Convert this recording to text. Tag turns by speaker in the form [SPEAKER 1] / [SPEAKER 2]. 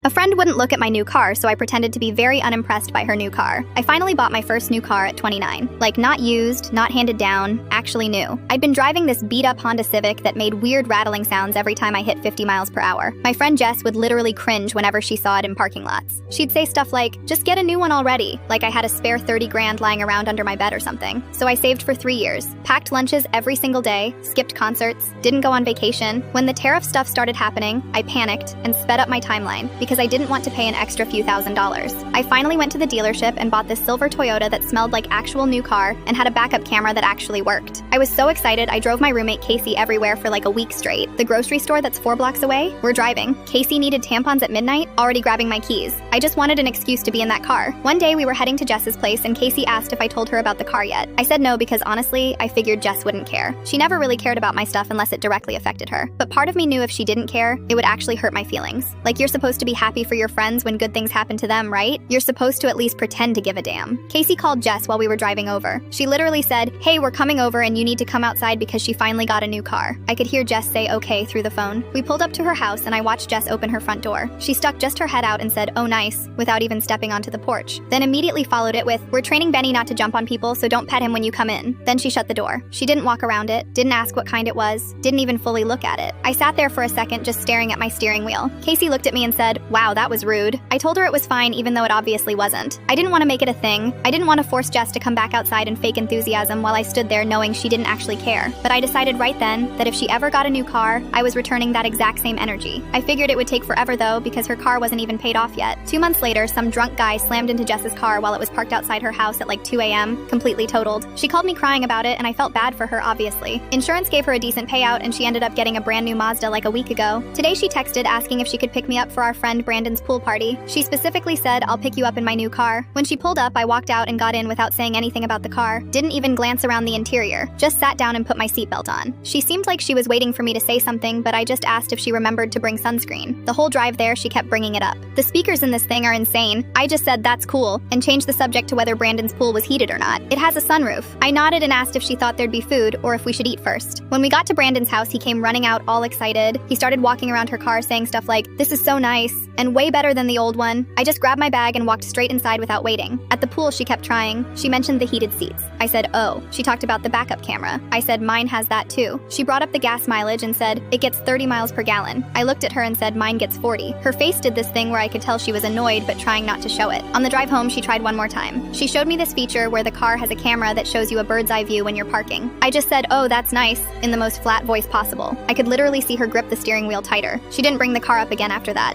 [SPEAKER 1] A friend wouldn't look at my new car, so I pretended to be very unimpressed by her new car. I finally bought my first new car at 29. Like, not used, not handed down, actually new. I'd been driving this beat-up Honda Civic that made weird rattling sounds every time I hit 50 miles per hour. My friend Jess would literally cringe whenever she saw it in parking lots. She'd say stuff like, "Just get a new one already," like I had a spare 30 grand lying around under my bed or something. So I saved for 3 years, packed lunches every single day, skipped concerts, didn't go on vacation. When the tariff stuff started happening, I panicked and sped up my timeline because I didn't want to pay an extra few $1,000s. I finally went to the dealership and bought this silver Toyota that smelled like actual new car and had a backup camera that actually worked. I was so excited I drove my roommate Casey everywhere for like a week straight. The grocery store that's 4 blocks away, we're driving. Casey needed tampons at midnight, already grabbing my keys. I just wanted an excuse to be in that car. One day we were heading to Jess's place and Casey asked if I told her about the car yet. I said no because honestly, I figured Jess wouldn't care. She never really cared about my stuff unless it directly affected her. But part of me knew if she didn't care, it would actually hurt my feelings. Like, you're supposed to be happy for your friends when good things happen to them, right? You're supposed to at least pretend to give a damn. Casey called Jess while we were driving over. She literally said, "Hey, we're coming over and you need to come outside because she finally got a new car." I could hear Jess say okay through the phone. We pulled up to her house and I watched Jess open her front door. She stuck just her head out and said, "Oh, nice," without even stepping onto the porch. Then immediately followed it with, "We're training Benny not to jump on people, so don't pet him when you come in." Then she shut the door. She didn't walk around it, didn't ask what kind it was, didn't even fully look at it. I sat there for a second just staring at my steering wheel. Casey looked at me and said, "Wow, that was rude." I told her it was fine even though it obviously wasn't. I didn't want to make it a thing. I didn't want to force Jess to come back outside and fake enthusiasm while I stood there knowing she didn't actually care. But I decided right then that if she ever got a new car, I was returning that exact same energy. I figured it would take forever though because her car wasn't even paid off yet. 2 months later, some drunk guy slammed into Jess's car while it was parked outside her house at like 2 a.m., completely totaled. She called me crying about it and I felt bad for her obviously. Insurance gave her a decent payout and she ended up getting a brand new Mazda like a week ago. Today she texted asking if she could pick me up for our friend Brandon's pool party. She specifically said, "I'll pick you up in my new car." When she pulled up, I walked out and got in without saying anything about the car, didn't even glance around the interior, just sat down and put my seatbelt on. She seemed like she was waiting for me to say something, but I just asked if she remembered to bring sunscreen. The whole drive there, she kept bringing it up. The speakers in this thing are insane. I just said, "That's cool," and changed the subject to whether Brandon's pool was heated or not. It has a sunroof. I nodded and asked if she thought there'd be food or if we should eat first. When we got to Brandon's house, he came running out all excited. He started walking around her car saying stuff like, "This is so nice," and "way better than the old one." I just grabbed my bag and walked straight inside without waiting. At the pool, she kept trying. She mentioned the heated seats. I said, "Oh." She talked about the backup camera. I said, "Mine has that too." She brought up the gas mileage and said, "It gets 30 miles per gallon." I looked at her and said, "Mine gets 40. Her face did this thing where I could tell she was annoyed but trying not to show it. On the drive home, she tried one more time. She showed me this feature where the car has a camera that shows you a bird's eye view when you're parking. I just said, "Oh, that's nice," in the most flat voice possible. I could literally see her grip the steering wheel tighter. She didn't bring the car up again after that.